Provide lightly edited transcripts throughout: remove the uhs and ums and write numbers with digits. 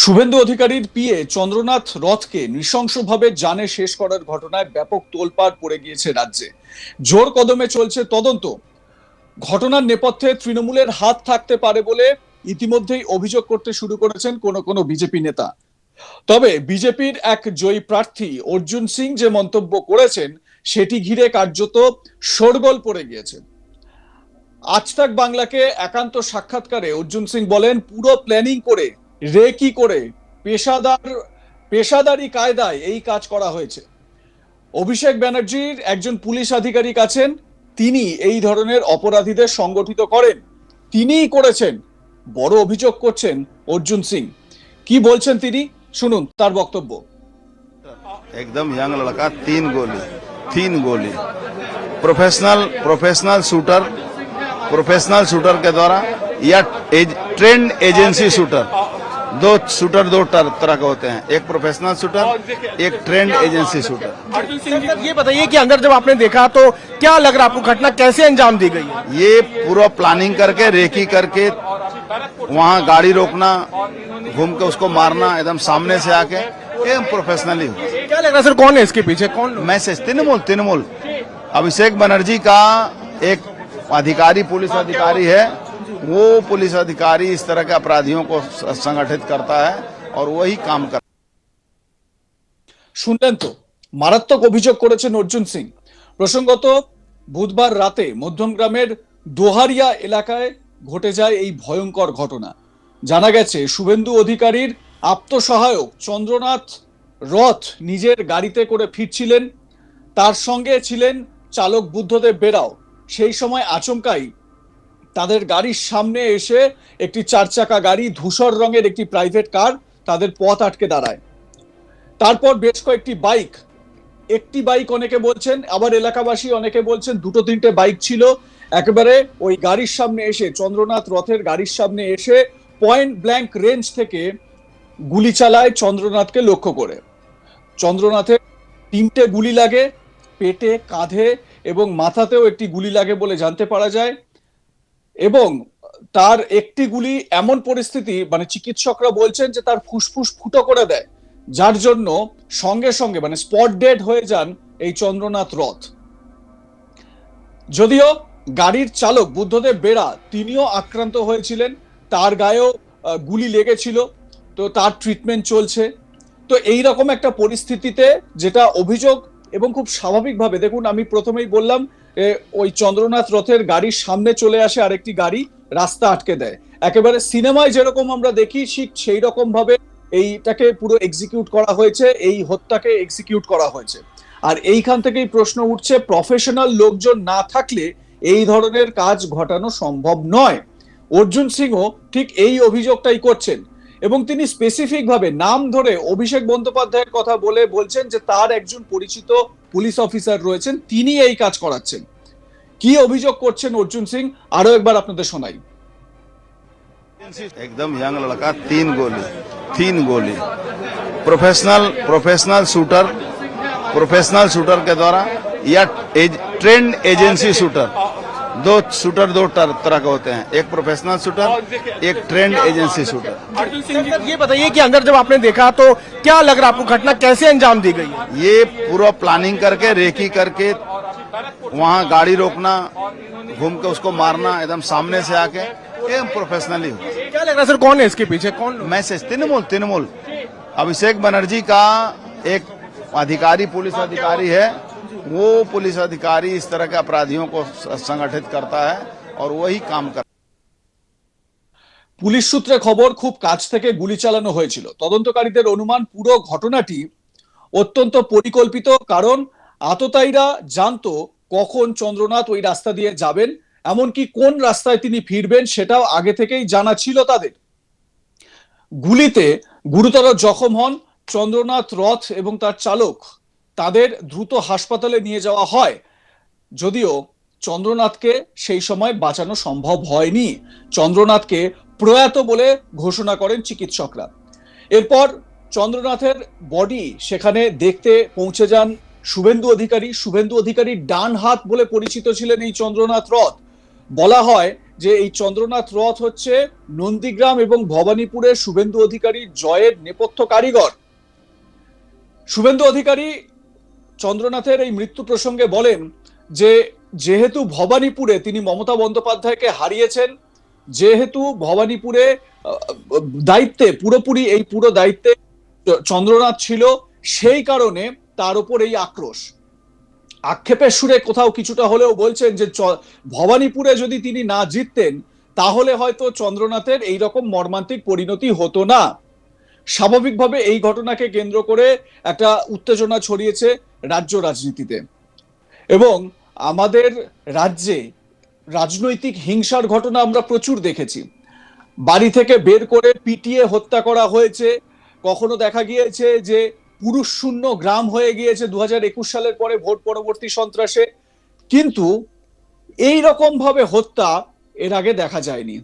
শুভেন্দু অধিকারীর পিএ চন্দ্রনাথ রথকে নৃশংসভাবে জানে শেষ করার ঘটনায় ব্যাপক তোলপাড় পড়ে গিয়েছে রাজ্যে। জোর কদমে চলছে তদন্ত। ঘটনার নেপথ্যে তৃণমূলের হাত থাকতে পারে বলে ইতিমধ্যেই অভিযোগ করতে শুরু করেছেন কোন বিজেপি নেতা। তবে বিজেপির এক জয়ী প্রার্থী অর্জুন সিং যে মন্তব্য করেছেন সেটি ঘিরে কার্যত শোরগোল পড়ে গিয়েছে। আজ তাক বাংলাকে একান্ত সাক্ষাৎকারে অর্জুন সিং বলেন, পুরো প্ল্যানিং করে রেকি করে পেশাদারি কায়দায় এই কাজ করা হয়েছে। অভিষেক ব্যানার্জির একজন পুলিশ আধিকারিক আছেন, তিনি এই ধরনের অপরাধীদের সংগঠিত করেন, তিনিই করেছেন বড় অভিযোগ করছেন অর্জুন সিং। কি বলছেন তিনি, শুনুন তার বক্তব্য। एकदम यंग लड़का, 3 गोली प्रोफेशनल शूटर के द्वारा या ट्रेंड एजेंसी शूटर, दो तरह के होते हैं, एक प्रोफेशनल शूटर, एक trained agency shooter. Arjun Singh ji, ये बताइए कि अंदर जब आपने देखा तो क्या लग रहा, आपको घटना कैसे अंजाम दी गई है? ये पूरा प्लानिंग करके रेकी करके वहाँ गाड़ी रोकना, घूम के उसको मारना, एकदम सामने से आके एकदम प्रोफेशनली हुआ। क्या लग रहा है सर, कौन है इसके पीछे, कौन लोग? मैसेज तृणमूल अभिषेक बनर्जी का एक अधिकारी, पुलिस अधिकारी है, वो पुलिस अधिकारी इस तरह के अपराधियों को संगठित करता है और वही काम कर। শুনলেন তো, মারাত্মক অভিযোগ করেছেন অর্জুন সিং। প্রসঙ্গত বুধবার রাতে মধ্যমগ্রামের দোহারিয়া এলাকায় ঘটে যায় এই ভয়ঙ্কর ঘটনা। জানা গেছে শুভেন্দু অধিকারীর আত্মসহায়ক চন্দ্রনাথ রথ নিজের গাড়িতে করে ফিরছিলেন, তার সঙ্গে ছিলেন চালক বুদ্ধদেব বেরাও। সেই সময় আচমকাই তাদের গাড়ির সামনে এসে একটি 4 চাকা গাড়ি, ধূসর রঙের একটি প্রাইভেট কার তাদের পথ আটকে দাঁড়ায়। তারপর বেশ কয়েকটি বাইক, একটি বাইক অনেকে বলছেন, আবার এলাকাবাসী অনেকে বলছেন 2-3টে বাইক ছিল, একেবারে ওই গাড়ির সামনে এসে, চন্দ্রনাথ রথের গাড়ির সামনে এসে পয়েন্ট ব্ল্যাঙ্ক রেঞ্জ থেকে গুলি চালায় চন্দ্রনাথকে লক্ষ্য করে। চন্দ্রনাথের 3টে গুলি লাগে, পেটে, কাঁধে এবং মাথাতেও একটি গুলি লাগে বলে জানতে পারা যায়। এবং তার একটি গুলি এমন পরিস্থিতি, মানে চিকিৎসকরা বলছেন যে তার ফুসফুস ফুটো করে দেয়, যার জন্য সঙ্গে সঙ্গে মানে স্পট ডেড হয়ে যান এই চন্দ্রনাথ রথ। যদিও গাড়ির চালক বুদ্ধদেব বেরা তিনিও আক্রান্ত হয়েছিলেন, তার গায়েও গুলি লেগেছিল, তো তার ট্রিটমেন্ট চলছে। তো এই রকম একটা পরিস্থিতিতে যেটা অভিযোগ, এবং খুব স্বাভাবিকভাবে দেখুন, আমি প্রথমেই বললাম ওই চন্দ্রনাথ রথের গাড়ির সামনে চলে আসে আরেকটি গাড়ি, রাস্তা আটকে দেয়। একেবারে সিনেমায় যেরকম আমরা দেখি ঠিক সেই রকম ভাবে এইটাকে পুরো এক্সিকিউট করা হয়েছে, এই হত্যাকে এক্সিকিউট করা হয়েছে। আর এইখান থেকেই প্রশ্ন উঠছে, প্রফেশনাল লোকজন না থাকলে এই ধরনের কাজ ঘটানো সম্ভব নয়। অর্জুন সিংও ঠিক এই অভিযোগটাই করছেন, এবং তিনি স্পেসিফিক ভাবে নাম ধরে অভিষেক বন্দ্যোপাধ্যায়ের কথা বলছেন যে তার একজন পরিচিত পুলিশ অফিসার রয়েছেন, তিনি এই কাজ করাচ্ছেন। কি অভিযোগ করছেন অর্জুন সিং আরো একবার আপনাদের শোনাই। एकदम यंग लड़का, 3 गोली प्रोफेशनल शूटर के द्वारा या ट्रेंड एजेंसी शूटर, दो तरह के होते हैं, एक प्रोफेशनल शूटर, एक trained agency shooter. Arjun Singh ji, ये बताइए कि अंदर जब आपने देखा तो क्या लग रहा, आपको घटना कैसे अंजाम दी गई है? ये पूरा प्लानिंग करके रेकी करके वहाँ गाड़ी रोकना, घूम के उसको मारना, एकदम सामने से आके एकदम प्रोफेशनली हुआ। क्या लग रहा है सर, कौन है इसके पीछे, कौन लोग? मैसेज तृणमूल अभिषेक बनर्जी का एक अधिकारी, पुलिस अधिकारी है, वो पुलिस अधिकारी इस तरह के अपराधियों को संगठित करता है और वही काम कर। পুলিশ সূত্রে খবর, খুব কাছ থেকে গুলি চালানো হয়েছিল। তদন্তকারীদের অনুমান পুরো ঘটনাটি অত্যন্ত পরিকল্পিত, কারণ আততায়ীরা জানতো কখন চন্দ্রনাথ ওই রাস্তা দিয়ে যাবেন, এমনকি কোন রাস্তায় তিনি ফিরবেন সেটাও আগে থেকেই জানা ছিল তাদের। গুলিতে গুরুতর জখম হন চন্দ্রনাথ রথ এবং তার চালক, তাদের দ্রুত হাসপাতালে নিয়ে যাওয়া হয়। যদিও চন্দ্রনাথকে সেই সময় বাঁচানো সম্ভব হয়নি, চন্দ্রনাথকে প্রয়াত বলে ঘোষণা করেন চিকিৎসকরা। এরপর চন্দ্রনাথের বডি সেখানে দেখতে পৌঁছে যান শুভেন্দু অধিকারী। শুভেন্দু অধিকারীর ডান হাত বলে পরিচিত ছিলেন এই চন্দ্রনাথ রথ। বলা হয় যে এই চন্দ্রনাথ রথ হচ্ছে নন্দীগ্রাম এবং ভবানীপুরের শুভেন্দু অধিকারী জয়ের নেপথ্য কারিগর। শুভেন্দু অধিকারী চন্দ্রনাথের এই মৃত্যু প্রসঙ্গে বলেন যে যেহেতু ভবানীপুরে তিনি মমতা বন্দ্যোপাধ্যায়কে হারিয়েছেন, যেহেতু ভবানীপুরে দায়িত্বে পুরোপুরি এই পুরো দায়িত্বে চন্দ্রনাথ ছিল, সেই কারণে তার উপর এই আক্রোশ। আক্ষেপের সুরে কোথাও কিছুটা হলেও বলছেন যে ভবানীপুরে যদি তিনি না জিততেন তাহলে হয়তো চন্দ্রনাথের এই রকম মর্মান্তিক পরিণতি হতো না। স্বাভাবিকভাবে এই ঘটনাকে কেন্দ্র করে একটা উত্তেজনা ছড়িয়েছে রাজ্য রাজনীতিতে এবং আমাদের রাজ্যে রাজনৈতিক হিংসার ঘটনা আমরা প্রচুর দেখেছি। বাড়ি থেকে বের করে পিটিয়ে হত্যা করা হয়েছে, কখনো দেখা গিয়েছে যে পুরুষ শূন্য গ্রাম হয়ে গিয়েছে 2021 সালের পরে ভোট পরবর্তী সন্ত্রাসে, কিন্তু এই রকম ভাবে হত্যা এর আগে দেখা যায়নি।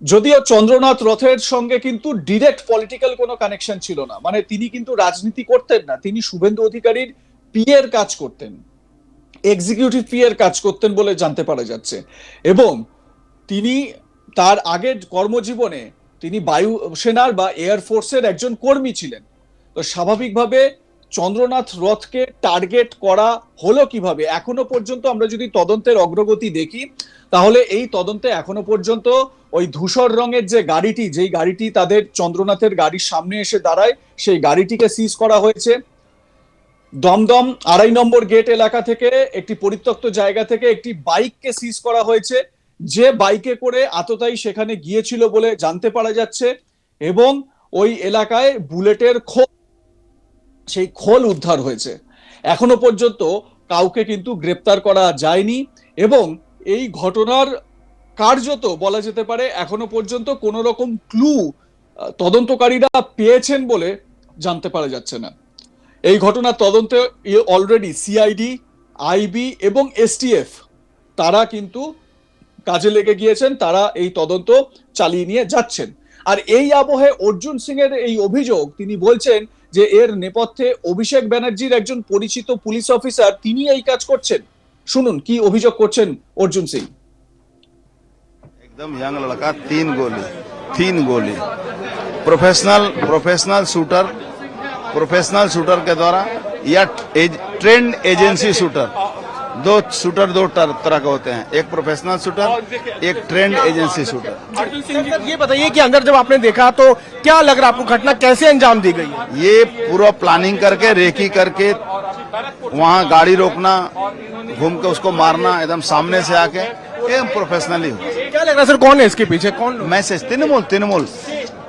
যদিও চন্দ্রনাথ রথের সঙ্গে কিন্তু ডিরেক্ট পলিটিক্যাল কোনো কানেকশন ছিল না, মানে তিনি কিন্তু রাজনীতি করতেন না, তিনি শুভেন্দু অধিকারীর পিএর কাজ করতেন, এক্সিকিউটিভ পিএর কাজ করতেন বলে জানতে পারা যাচ্ছে। এবং তিনি তার আগের কর্মজীবনে তিনি বায়ুসেনার বা এয়ারফোর্সের একজন কর্মী ছিলেন। তো স্বাভাবিকভাবে চন্দ্রনাথ রথকে টার্গেট করা হলো কিভাবে, এখনো পর্যন্ত আমরা যদি তদন্তের অগ্রগতি দেখি তাহলে এই তদন্তে এখনো পর্যন্ত ওই ধূসর রঙের যে গাড়িটি, যেই গাড়িটি তাদের চন্দ্রনাথের গাড়ির সামনে এসে দাঁড়ায়, সেই গাড়িটিকে সিজ করা হয়েছে। দমদম 2.5 নম্বর গেট এলাকা থেকে একটি পরিত্যক্ত জায়গা থেকে একটি বাইককে সিজ করা হয়েছে, যে বাইকে করে আততায়ী সেখানে গিয়েছিল বলে জানতে পারা যাচ্ছে। এবং ওই এলাকায় বুলেটের খোল, সেই খোল উদ্ধার হয়েছে। এখনো পর্যন্ত কাউকে কিন্তু গ্রেপ্তার করা যায়নি এবং এই ঘটনার কার্যত বলা যেতে পারে এখনো পর্যন্ত কোনো রকম ক্লু তদন্তকারীরা পেয়েছেন বলে জানতে পারা যাচ্ছে না। এই ঘটনার তদন্তে অলরেডি সিআইডি, আইবি এবং এসটিএফ তারা কিন্তু কাজে লেগে গিয়েছেন, তারা এই তদন্ত চালিয়ে নিয়ে যাচ্ছেন। আর এই আবহে অর্জুন সিং এর এই অভিযোগ, তিনি বলছেন যে এর নেপথ্যে অভিষেক ব্যানার্জির একজন পরিচিত পুলিশ অফিসার, তিনি এই কাজ করছেন। শুনুন কি অভিযোগ করছেন অর্জুন সিং। एकदम यंग लड़का, 3 गोली प्रोफेशनल शूटर के द्वारा या ट्रेंड एजेंसी शूटर, दो तरह के होते हैं, एक प्रोफेशनल शूटर, एक trained agency shooter. Arjun Singh ji, ये बताइए कि अंदर जब आपने देखा तो क्या लग रहा आपको, घटना कैसे अंजाम दी गई है? ये पूरा प्लानिंग करके, रेकी करके वहां गाड़ी रोकना, घूम के उसको मारना एकदम सामने से आके, ये प्रोफेशनली हो। क्या लग रहा है सर, कौन है इसके पीछे, कौन लोग? मैसेज तृणमूल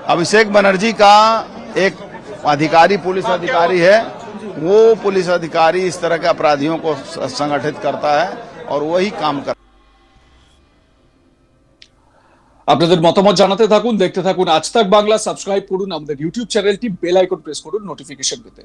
अभिषेक बनर्जी का एक अधिकारी, पुलिस अधिकारी है, वो पुलिस अधिकारी इस तरह के अपराधियों को संगठित करता है और वही काम करता है। আপনাদের মতামত জানাতে থাকুন, দেখতে থাকুন আজ তাক বাংলা। সাবস্ক্রাইব করুন আমাদের ইউটিউব চ্যানেলটি, বেল আইকন প্রেস করুন নোটিফিকেশন পেতে।